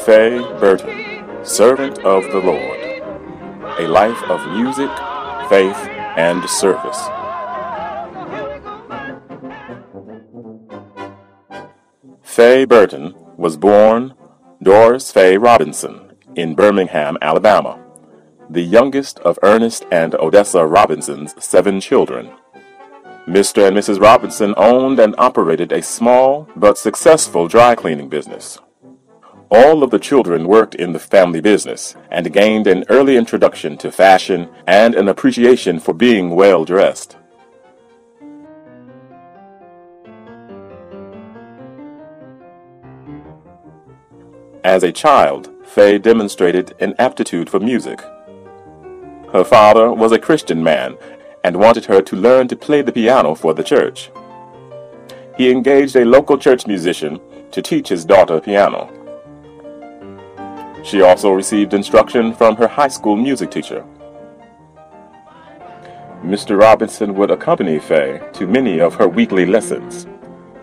Faye Burton, servant of the Lord. A life of music, faith, and service. Faye Burton was born Doris Faye Robinson in Birmingham, Alabama, the youngest of Ernest and Odessa Robinson's 7 children. Mr. and Mrs. Robinson owned and operated a small but successful dry cleaning business. All of the children worked in the family business and gained an early introduction to fashion and an appreciation for being well dressed. As a child, Faye demonstrated an aptitude for music. Her father was a Christian man and wanted her to learn to play the piano for the church. He engaged a local church musician to teach his daughter piano. She also received instruction from her high school music teacher. Mr. Robinson would accompany Faye to many of her weekly lessons,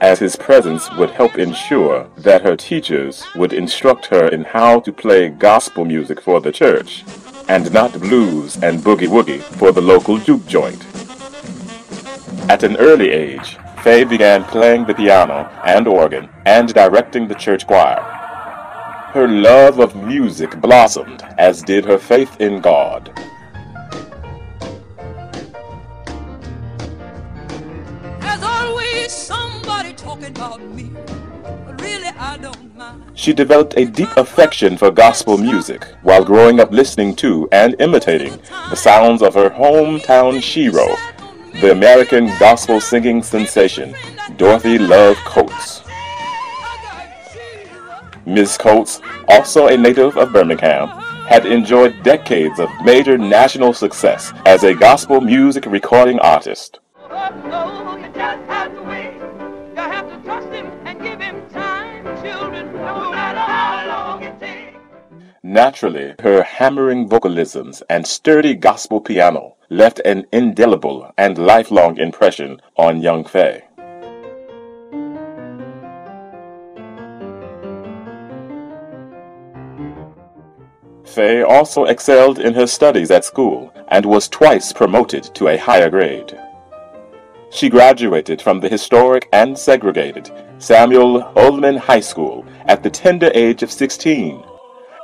as his presence would help ensure that her teachers would instruct her in how to play gospel music for the church, and not blues and boogie-woogie for the local juke joint. At an early age, Faye began playing the piano and organ and directing the church choir. Her love of music blossomed, as did her faith in God. There's always somebody talking about me, but really I don't mind. She developed a deep affection for gospel music while growing up listening to and imitating the sounds of her hometown shero, the American gospel singing sensation, Dorothy Love Coates. Ms. Coates, also a native of Birmingham, had enjoyed decades of major national success as a gospel music recording artist. Naturally, her hammering vocalisms and sturdy gospel piano left an indelible and lifelong impression on young Faye. Faye also excelled in her studies at school and was twice promoted to a higher grade. She graduated from the historic and segregated Samuel Oldham High School at the tender age of 16,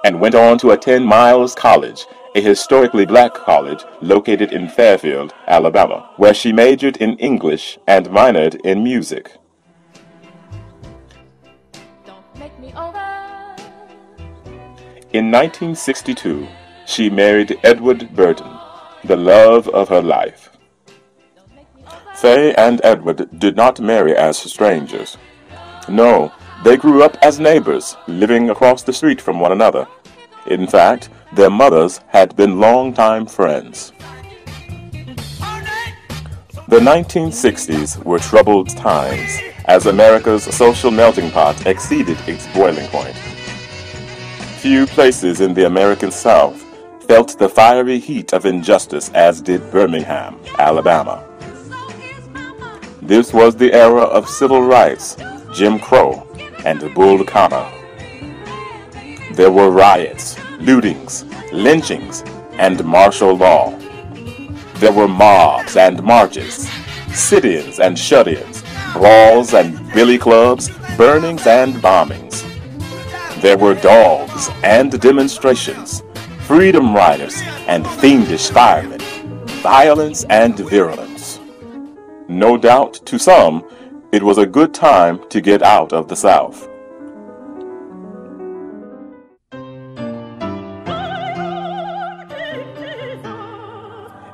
and went on to attend Miles College, a historically black college located in Fairfield, Alabama, where she majored in English and minored in music. In 1962, she married Edward Burton, the love of her life. Faye and Edward did not marry as strangers. No, they grew up as neighbors, living across the street from one another. In fact, their mothers had been longtime friends. The 1960s were troubled times, as America's social melting pot exceeded its boiling point. Few places in the American South felt the fiery heat of injustice as did Birmingham, Alabama. This was the era of civil rights, Jim Crow, and Bull Connor. There were riots, lootings, lynchings, and martial law. There were mobs and marches, sit-ins and shut-ins, brawls and billy clubs, burnings and bombings. There were dogs and demonstrations, freedom riders and fiendish firemen, violence and virulence. No doubt, to some, it was a good time to get out of the South.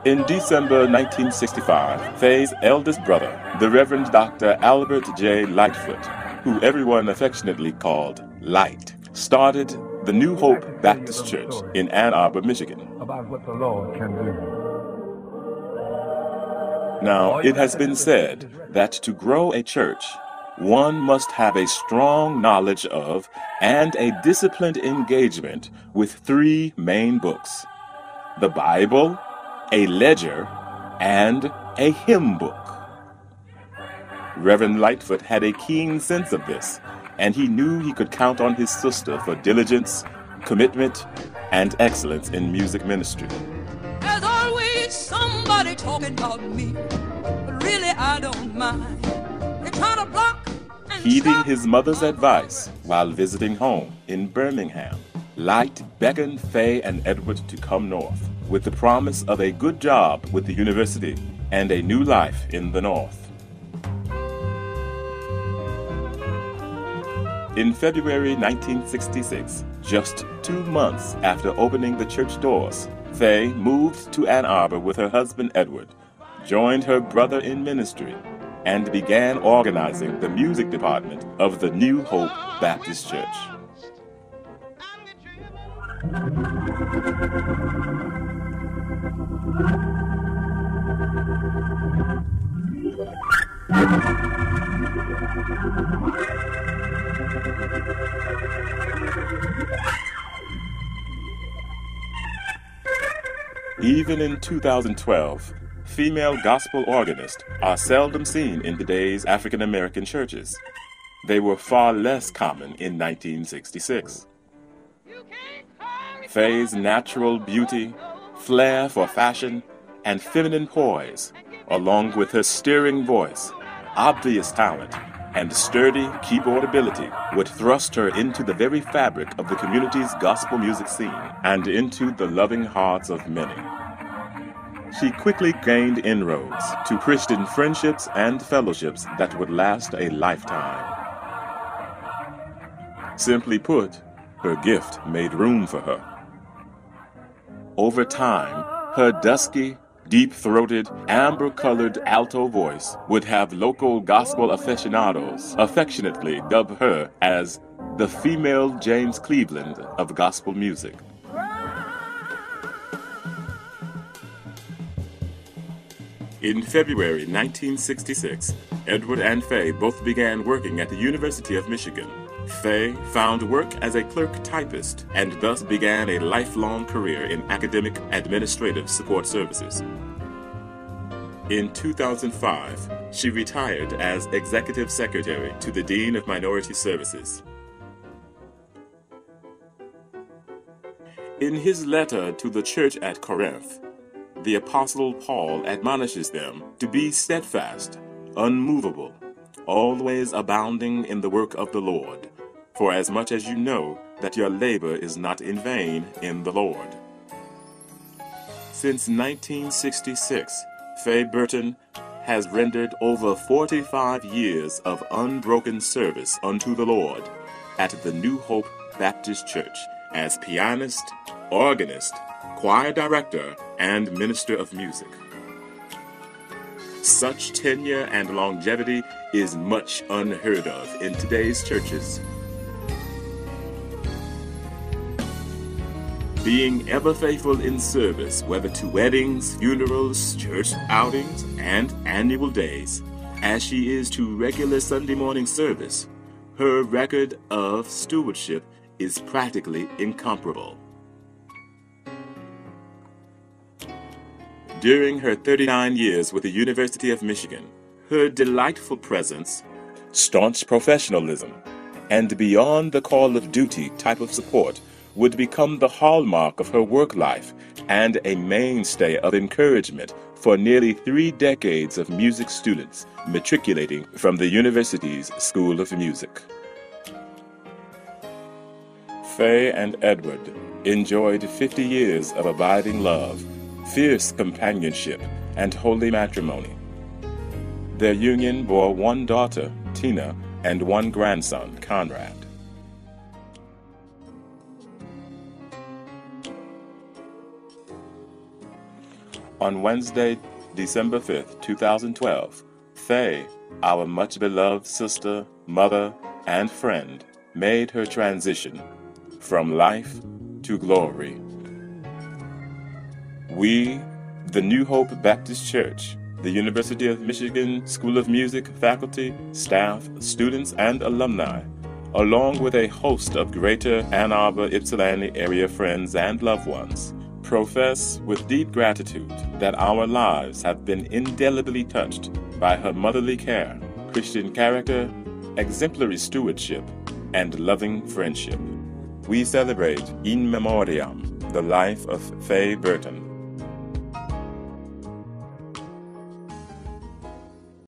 In December 1965, Faye's eldest brother, the Reverend Dr. Albert J. Lightfoot, who everyone affectionately called Light, started the New Hope Baptist Church in Ann Arbor, Michigan. About what the Lord can do. Now, it has been said that to grow a church, one must have a strong knowledge of and a disciplined engagement with 3 main books: the Bible, a ledger, and a hymn book. Reverend Lightfoot had a keen sense of this and he knew he could count on his sister for diligence, commitment, and excellence in music ministry. There's always somebody talking about me, but really I don't mind. They're trying to block and Heeding stop. his mother's advice while visiting home in Birmingham, Light beckoned Faye and Edward to come north with the promise of a good job with the university and a new life in the north. In February 1966, just 2 months after opening the church doors, Faye moved to Ann Arbor with her husband Edward, joined her brother in ministry, and began organizing the music department of the New Hope Baptist Church. Even in 2012, female gospel organists are seldom seen in today's African American churches. They were far less common in 1966. Faye's natural beauty, flair for fashion, and feminine poise, along with her stirring voice, obvious talent, and sturdy keyboard ability, would thrust her into the very fabric of the community's gospel music scene and into the loving hearts of many. She quickly gained inroads to Christian friendships and fellowships that would last a lifetime. Simply put, her gift made room for her. Over time, her dusky, deep-throated, amber-colored alto voice would have local gospel aficionados affectionately dub her as the female James Cleveland of gospel music. In February 1966, Edward and Faye both began working at the University of Michigan. Faye found work as a clerk typist and thus began a lifelong career in academic administrative support services. In 2005, she retired as executive secretary to the Dean of Minority Services. In his letter to the church at Corinth, the Apostle Paul admonishes them to be steadfast, unmovable, always abounding in the work of the Lord, for as much as you know that your labor is not in vain in the Lord. Since 1966, Faye Burton has rendered over 45 years of unbroken service unto the Lord at the New Hope Baptist Church as pianist, organist, choir director, and minister of music. Such tenure and longevity is much unheard of in today's churches. Being ever faithful in service, whether to weddings, funerals, church outings, and annual days, as she is to regular Sunday morning service, her record of stewardship is practically incomparable. During her 39 years with the University of Michigan, her delightful presence, staunch professionalism, and beyond the call of duty type of support would become the hallmark of her work life and a mainstay of encouragement for nearly 3 decades of music students matriculating from the university's School of Music. Faye and Edward enjoyed 50 years of abiding love, fierce companionship, and holy matrimony. Their union bore 1 daughter, Tina, and 1 grandson, Conrad. On Wednesday, December 5th, 2012, Faye, our much-beloved sister, mother, and friend, made her transition from life to glory. We, the New Hope Baptist Church, the University of Michigan School of Music faculty, staff, students, and alumni, along with a host of greater Ann Arbor, Ypsilanti area friends and loved ones, profess with deep gratitude that our lives have been indelibly touched by her motherly care, Christian character, exemplary stewardship, and loving friendship. We celebrate in memoriam the life of Faye Burton,